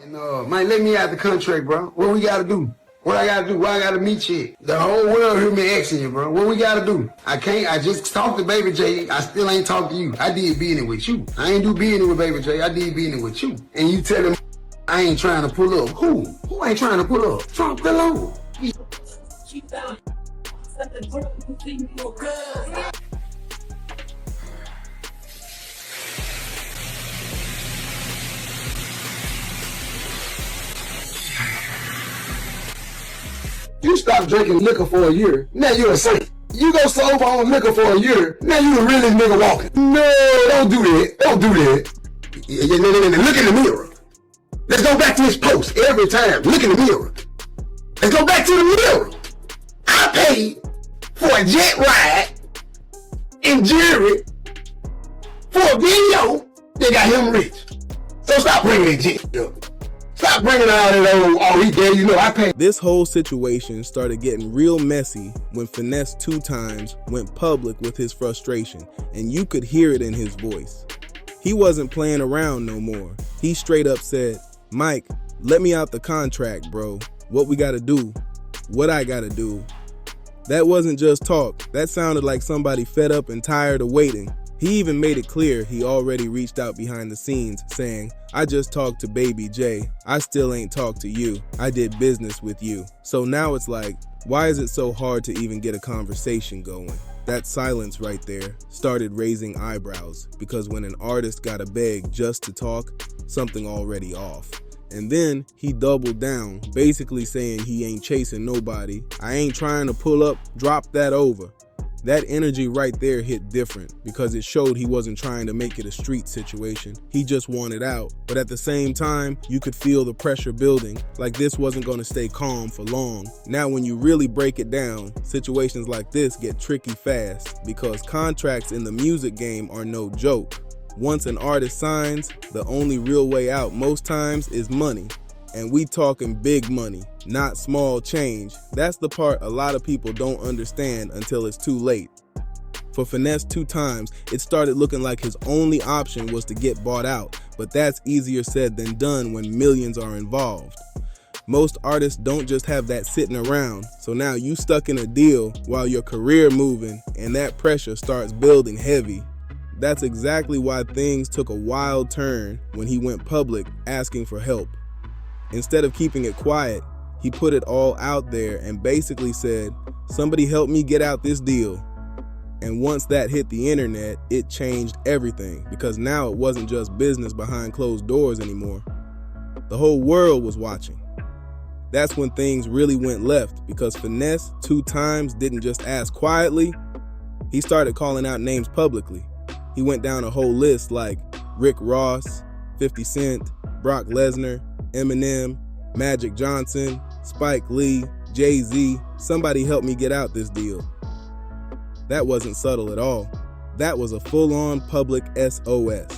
And man, let me out the contract, bro. What we gotta do? What I gotta do? Why I gotta meet you? The whole world hear me asking you, bro. What we gotta do? I just talked to Baby J. I still ain't talked to you. I did business with you. I ain't do business with Baby J. I did business with you. And you telling me I ain't trying to pull up. Who? Who ain't trying to pull up? Trump alone. You stop drinking liquor for a year, now you're a saint. You go sober on liquor for a year, now you the realest nigga walking. No, don't do that. Don't do that. Look in the mirror. Let's go back to his post every time. Look in the mirror. Let's go back to the mirror. I paid for a jet ride in jewelry for a video that got him rich. So stop bringing that jet up. Stop bringing out that old, oh, he gave, I paid. This whole situation started getting real messy when Finesse2Tymes went public with his frustration, and you could hear it in his voice. He wasn't playing around no more. He straight up said, "Mike, let me out the contract, bro. What we gotta do? What I gotta do?" That wasn't just talk. That sounded like somebody fed up and tired of waiting. He even made it clear he already reached out behind the scenes, saying, "I just talked to Baby J. I still ain't talked to you. I did business with you." So now it's like, why is it so hard to even get a conversation going? That silence right there started raising eyebrows, because when an artist gotta beg just to talk, something already off. And then he doubled down, basically saying he ain't chasing nobody. I ain't trying to pull up, drop that over. That energy right there hit different, because it showed he wasn't trying to make it a street situation. He just wanted out. But at the same time, you could feel the pressure building, like this wasn't going to stay calm for long. Now when you really break it down, situations like this get tricky fast, because contracts in the music game are no joke. Once an artist signs, the only real way out most times is money. And we talking big money, not small change. That's the part a lot of people don't understand until it's too late. For Finesse2Tymes, it started looking like his only option was to get bought out, but that's easier said than done when millions are involved. Most artists don't just have that sitting around, so now you stuck in a deal while your career moving, and that pressure starts building heavy. That's exactly why things took a wild turn when he went public asking for help. Instead of keeping it quiet, he put it all out there and basically said, "Somebody help me get out this deal." And once that hit the internet, it changed everything, because now it wasn't just business behind closed doors anymore. The whole world was watching. That's when things really went left, because Finesse2Tymes didn't just ask quietly, he started calling out names publicly. He went down a whole list like Rick Ross, 50 Cent, Brock Lesnar, Eminem, Magic Johnson, Spike Lee, Jay-Z. Somebody help me get out this deal. That wasn't subtle at all. That was a full-on public SOS.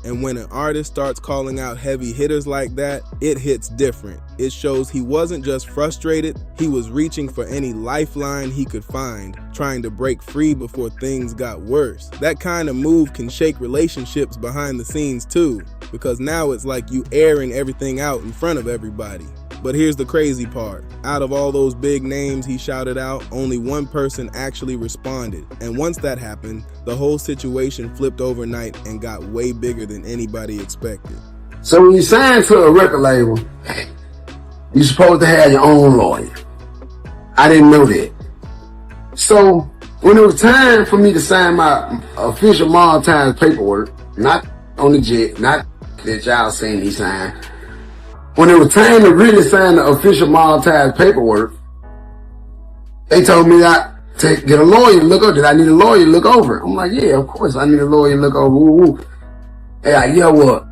And when an artist starts calling out heavy hitters like that, it hits different. It shows he wasn't just frustrated, he was reaching for any lifeline he could find, trying to break free before things got worse. That kind of move can shake relationships behind the scenes too, because now it's like you airing everything out in front of everybody. But here's the crazy part. Out of all those big names he shouted out, only one person actually responded. And once that happened, the whole situation flipped overnight and got way bigger than anybody expected. So when you sign to a record label, you're supposed to have your own lawyer. I didn't know that. So when it was time for me to sign my official monetized paperwork, not on the jet, not that y'all saying he signed, when it was time to really sign the official monetized paperwork, they told me to get a lawyer to look over. Did I need a lawyer to look over it? I'm like, yeah, of course I need a lawyer to look over. Ooh, ooh. Hey, yeah, what?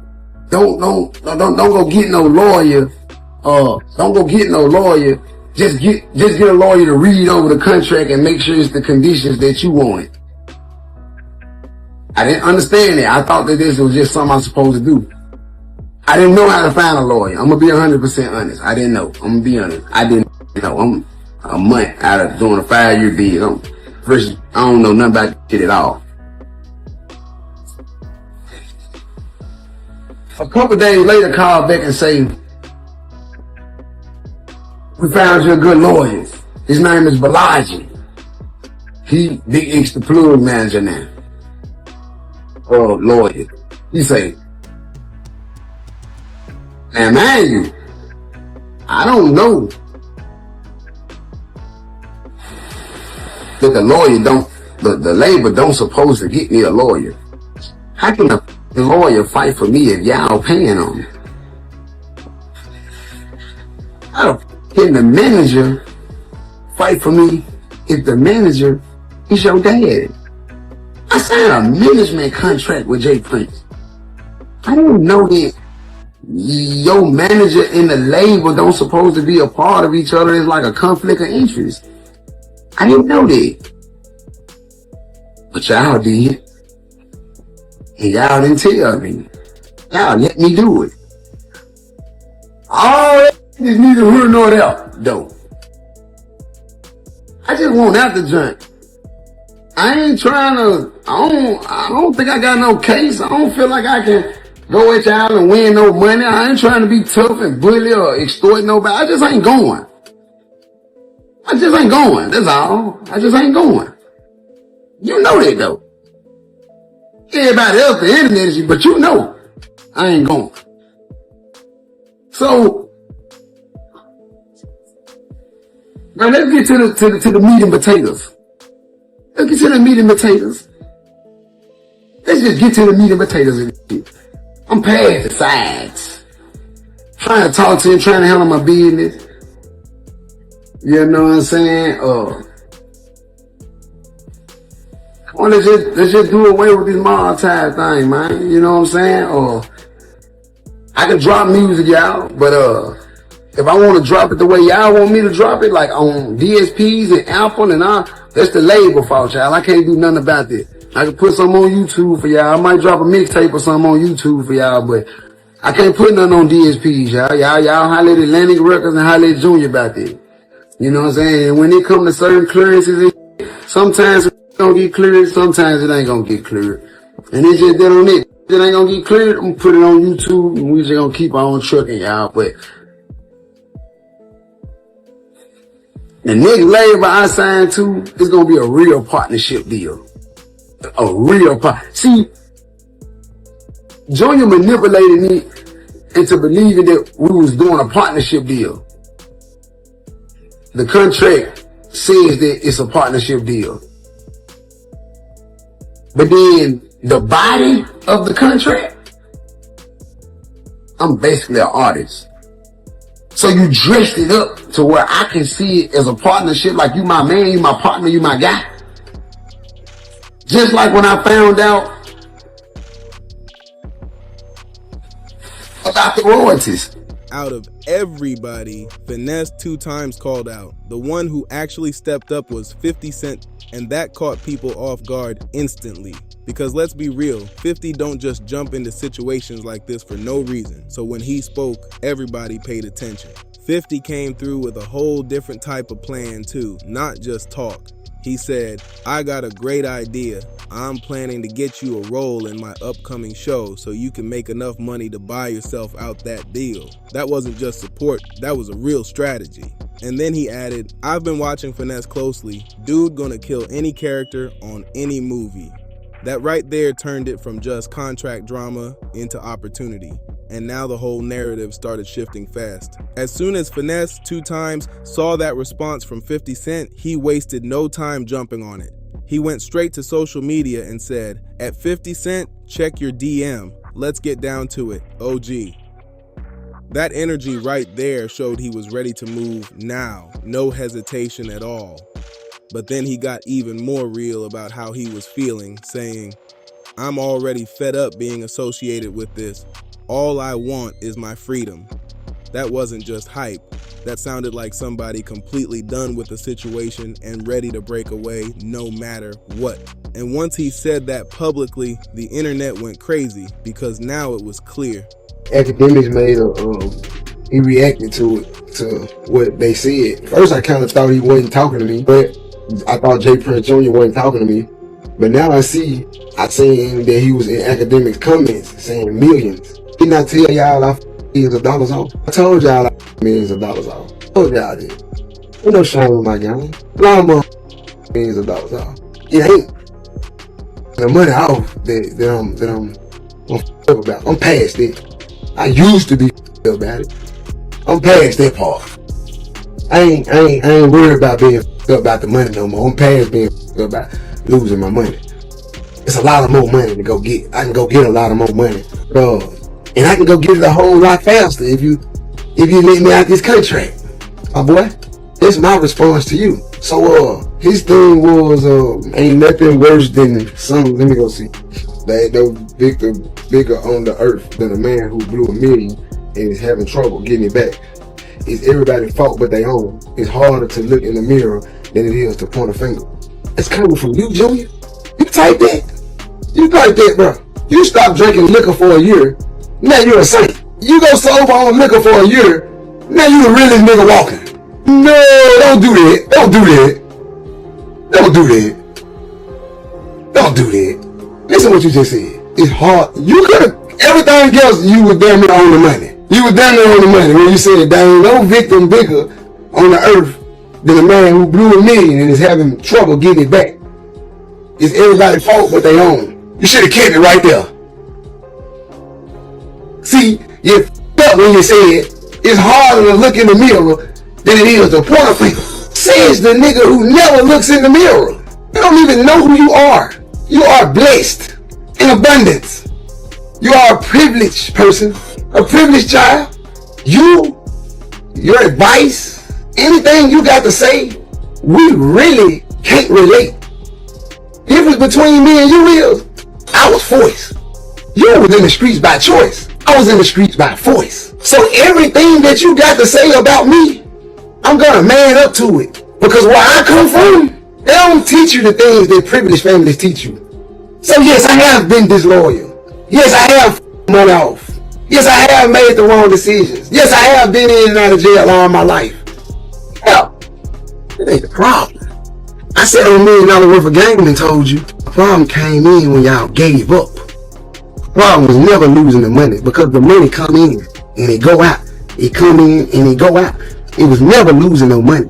Don't go get no lawyer. Don't go get no lawyer. Just get a lawyer to read over the contract and make sure it's the conditions that you wanted. I didn't understand that. I thought that this was just something I'm supposed to do. I didn't know how to find a lawyer. I'm gonna be 100% honest. I didn't know. I'm gonna be honest. I didn't know. I'm a month out of doing a 5-year bid. I don't know nothing about it at all. A couple days later, call back and say, we found you a good lawyer. His name is Balaji. He Big X the plug manager now. Lawyer. He say, now mind you, I don't know that the lawyer the labor don't supposed to get me a lawyer. How can a lawyer fight for me if y'all paying on me? How can the manager fight for me if the manager is your dad? I signed a management contract with Jay Prince. I didn't know that your manager and the label don't supposed to be a part of each other. It's like a conflict of interest. I didn't know that. But y'all did. And y'all didn't tell me. Y'all let me do it. All that is neither here nor there, though. I just want out the joint. I ain't trying to, I don't think I got no case. I don't feel like I can go at y'all and win no money. I ain't trying to be tough and bully or extort nobody. I just ain't going. I just ain't going. That's all. I just ain't going. You know that though. Everybody else, the internet is, but you know, I ain't going. So, now let's get to the meat and potatoes. Let's get to the meat and potatoes. Let's just get to the meat and potatoes of this shit. I'm past the sides. Trying to talk to him, trying to handle my business. You know what I'm saying? Well, let's just do away with this monetize thing, man. You know what I'm saying? I can drop music, y'all, but if I want to drop it the way y'all want me to drop it, like on DSPs and Apple and all, that's the label fault, y'all. I can't do nothing about that. I can put something on YouTube for y'all. I might drop a mixtape or something on YouTube for y'all, but I can't put nothing on DSPs, y'all. Y'all holler at Atlantic Records and holler at Junior about that. You know what I'm saying? And when it come to certain clearances, sometimes it don't get cleared, sometimes it ain't gonna get cleared. And it's just that on it. If it ain't gonna get cleared, I'm gonna put it on YouTube and we just gonna keep on trucking, y'all. But the next label I signed to is gonna be a real partnership deal. A real See, Junior manipulated me into believing that we was doing a partnership deal. The contract says that it's a partnership deal. But then the body of the contract, I'm basically an artist. So you dressed it up to where I can see it as a partnership, like you my man, you my partner, you my guy. Just like when I found out about the royalties. Out of everybody, Finesse2Tymes called out. The one who actually stepped up was 50 Cent, and that caught people off guard instantly. Because let's be real, 50 don't just jump into situations like this for no reason. So when he spoke, everybody paid attention. 50 came through with a whole different type of plan too, not just talk. He said, I got a great idea. I'm planning to get you a role in my upcoming show so you can make enough money to buy yourself out that deal. That wasn't just support, that was a real strategy. And then he added, I've been watching Finesse closely. Dude gonna kill any character on any movie. That right there turned it from just contract drama into opportunity. And now the whole narrative started shifting fast. As soon as Finesse2Tymes saw that response from 50 Cent, he wasted no time jumping on it. He went straight to social media and said, at 50 Cent, check your DM. Let's get down to it, OG. That energy right there showed he was ready to move now, no hesitation at all. But then he got even more real about how he was feeling, saying, I'm already fed up being associated with this. All I want is my freedom. That wasn't just hype. That sounded like somebody completely done with the situation and ready to break away no matter what. And once he said that publicly, the internet went crazy because now it was clear. Academics he reacted to it, to what they said. First I kind of thought he wasn't talking to me, but I thought Jay Prince Jr. wasn't talking to me. But now I seen that he was in Academics comments saying millions. Didn't I tell y'all I millions of dollars off? I told y'all I millions of dollars off. I told y'all this. Ain't no shame in my game. I'm millions of dollars off. It ain't the money off that I'm about. I'm past it. I used to be about it. I'm past that part. I ain't worried about being about the money no more. I'm past being about losing my money. It's a lot of more money to go get. I can go get a lot of more money, bro, and I can go get it a whole lot faster if you let me out this contract, my boy. That's my response to you. So his thing was ain't nothing worse than some. Let me go see. There no bigger on the earth than a man who blew $1 million and is having trouble getting it back. It's everybody's fault but their own. It's harder to look in the mirror than it is to point a finger. It's coming from you, Junior. You type that. You type that, bro. You stop drinking liquor for a year. Now you're a saint. You go sober on liquor for a year. Now you the realest nigga walking. No, don't do that. Don't do that. Don't do that. Don't do that. Listen what you just said. It's hard. You could have, everything else, you was damn near on the money. You was damn near on the money when you said, there ain't no victim bigger on the earth than a man who blew $1 million and is having trouble getting it back. It's everybody's fault but their own. You should have kept it right there. See, you f***ed up when you said it's harder to look in the mirror than it is to point a finger. Says the nigga who never looks in the mirror. You don't even know who you are. You are blessed in abundance. You are a privileged person, a privileged child. Your advice, anything you got to say, we really can't relate. Difference between me and you is, I was forced. You was in the streets by choice. I was in the streets by force. So everything that you got to say about me, I'm gonna man up to it. Because where I come from, they don't teach you the things that privileged families teach you. So yes, I have been disloyal. Yes, I have money off. Yes, I have made the wrong decisions. Yes, I have been in and out of jail all my life. Hell, it ain't the problem. I said $1 million worth of game and told you. The problem came in when y'all gave up. The problem was never losing the money because the money come in and it go out. It come in and it go out. It was never losing no money.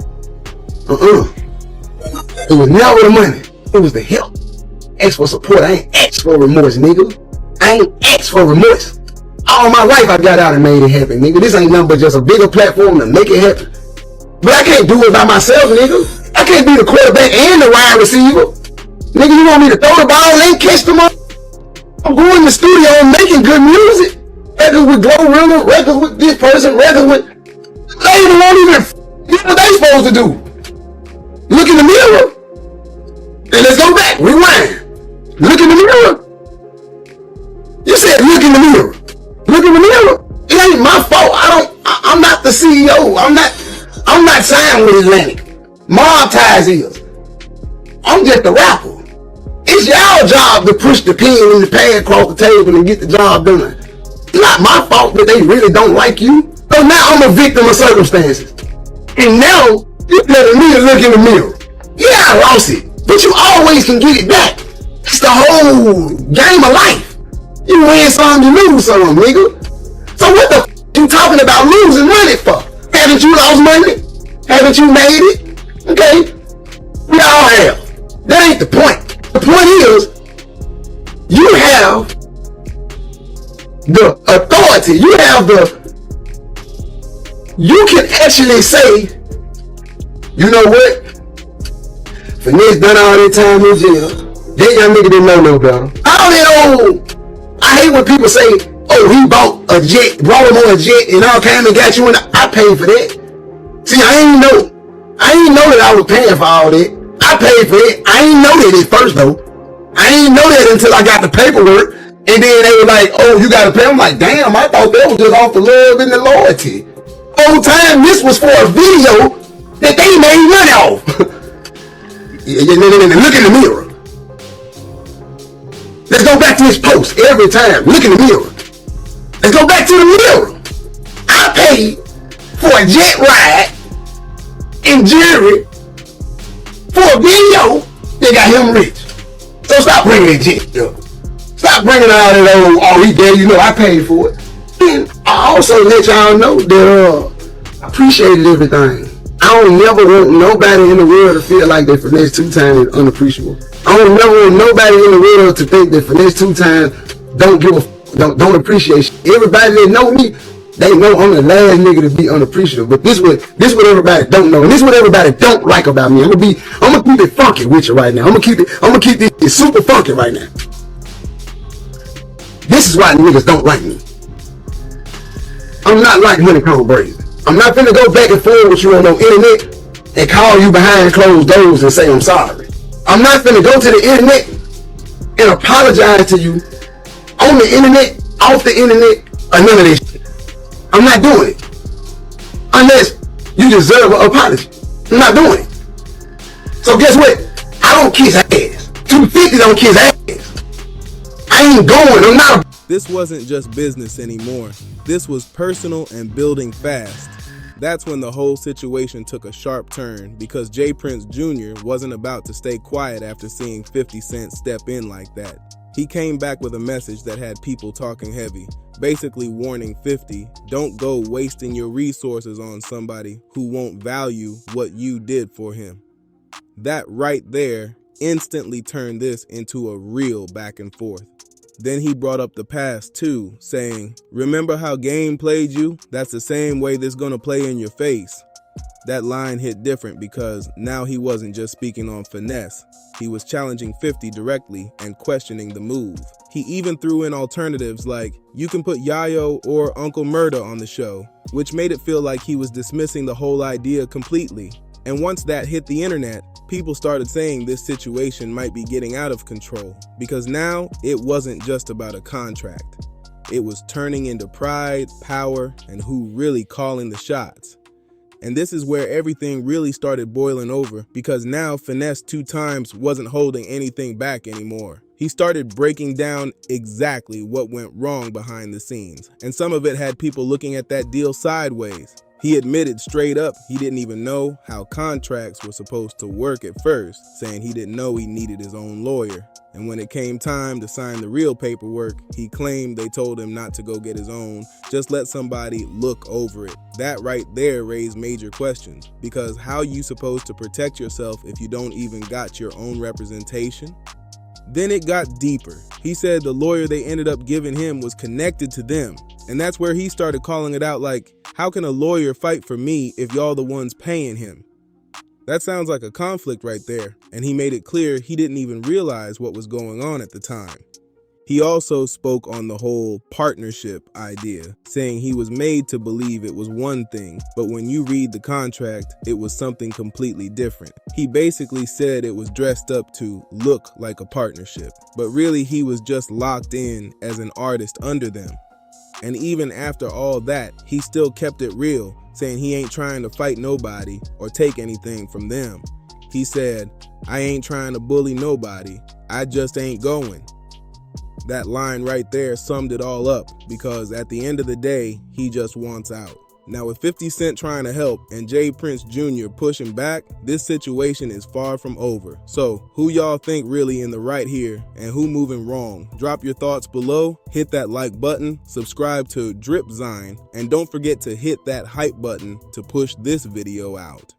It was never the money. It was the help. Ask for support. I ain't asked for remorse, nigga. I ain't asked for remorse. All my life I got out and made it happen, nigga. This ain't nothing but just a bigger platform to make it happen. But I can't do it by myself, nigga. I can't be the quarterback and the wide receiver. Nigga, you want me to throw the ball and catch them up? I'm going in the studio and making good music. Records with Glorilla, records with this person, records with... They won't even do what they supposed to do. Look in the mirror. And let's go back. Rewind. Look in the mirror. You said look in the mirror. Look in the mirror. It ain't my fault. I'm not the CEO. I'm not signed with Atlantic. Mob Ties is. I'm just a rapper. It's y'all job to push the pen and the pad across the table and get the job done. It's not my fault that they really don't like you. So now I'm a victim of circumstances. And now you telling me to look in the mirror. Yeah, I lost it. But you always can get it back. It's the whole game of life. You win some, you lose some, nigga. So what the f*** you talking about losing money for? Haven't you lost money? Haven't you made it? Okay? We all have. That ain't the point. The point is, you have the authority. You can actually say, you know what? Finesse done all that time in jail. That young nigga didn't know no better. All that old, I hate when people say, oh, he brought a jet, brought him on a jet and all came and got you in the, I paid for that. See, I ain't know that I was paying for all that. I paid for it. I ain't know that at first though. I ain't know that until I got the paperwork. And then they were like, oh, you gotta pay. I'm like, damn, I thought that was just off the love and the loyalty. Whole time this was for a video that they made money off. Look in the mirror. Let's go back to his post every time. Look in the mirror. Let's go back to the mirror. I paid for a jet ride in jewelry for a video that got him rich. So stop bringing that jet up. Stop bringing all that old, oh, he gave you know I paid for it. I also let y'all know that I appreciated everything. I don't never want nobody in the world to feel like that Finesse2Tymes is unappreciable. I don't never want nobody in the world to think that Finesse2Tymes don't appreciate shit. Everybody that know me, they know I'm the last nigga to be unappreciative. But this what everybody don't know, and this what everybody don't like about me. I'm gonna keep it funky with you right now. I'm gonna keep this super funky right now. This is why niggas don't like me. I'm not like Honeycomb Brazen. I'm not finna go back and forth with you on the internet and call you behind closed doors and say I'm sorry. I'm not finna go to the internet and apologize to you on the internet, off the internet, or none of this shit. I'm not doing it. Unless you deserve an apology. I'm not doing it. So guess what? I don't kiss ass. 250 don't kiss ass. I ain't going. I'm not. This wasn't just business anymore. This was personal and building fast. That's when the whole situation took a sharp turn because J. Prince Jr. wasn't about to stay quiet after seeing 50 Cent step in like that. He came back with a message that had people talking heavy, basically warning 50, don't go wasting your resources on somebody who won't value what you did for him. That right there instantly turned this into a real back and forth. Then he brought up the past too, saying, remember how Game played you? That's the same way this gonna play in your face. That line hit different because now he wasn't just speaking on finesse. He was challenging 50 directly and questioning the move. He even threw in alternatives like, you can put Yayo or Uncle Murda on the show, which made it feel like he was dismissing the whole idea completely. And once that hit the internet, people started saying this situation might be getting out of control because now it wasn't just about a contract. It was turning into pride, power, and who really calling the shots. And this is where everything really started boiling over because now Finesse2Tymes wasn't holding anything back anymore. He started breaking down exactly what went wrong behind the scenes, and some of it had people looking at that deal sideways. He admitted straight up he didn't even know how contracts were supposed to work at first, saying he didn't know he needed his own lawyer. And when it came time to sign the real paperwork, he claimed they told him not to go get his own, just let somebody look over it. That right there raised major questions, because how you supposed to protect yourself if you don't even got your own representation? Then it got deeper. He said the lawyer they ended up giving him was connected to them. And that's where he started calling it out like, how can a lawyer fight for me if y'all the ones paying him? That sounds like a conflict right there, and he made it clear he didn't even realize what was going on at the time. He also spoke on the whole partnership idea, saying he was made to believe it was one thing, but when you read the contract, it was something completely different. He basically said it was dressed up to look like a partnership, but really he was just locked in as an artist under them. And even after all that, he still kept it real, saying he ain't trying to fight nobody or take anything from them. He said, I ain't trying to bully nobody, I just ain't going. That line right there summed it all up, because at the end of the day, he just wants out. Now with 50 Cent trying to help and J. Prince Jr. pushing back, this situation is far from over. So who y'all think really in the right here and who moving wrong? Drop your thoughts below, hit that like button, subscribe to Dripzine, and don't forget to hit that hype button to push this video out.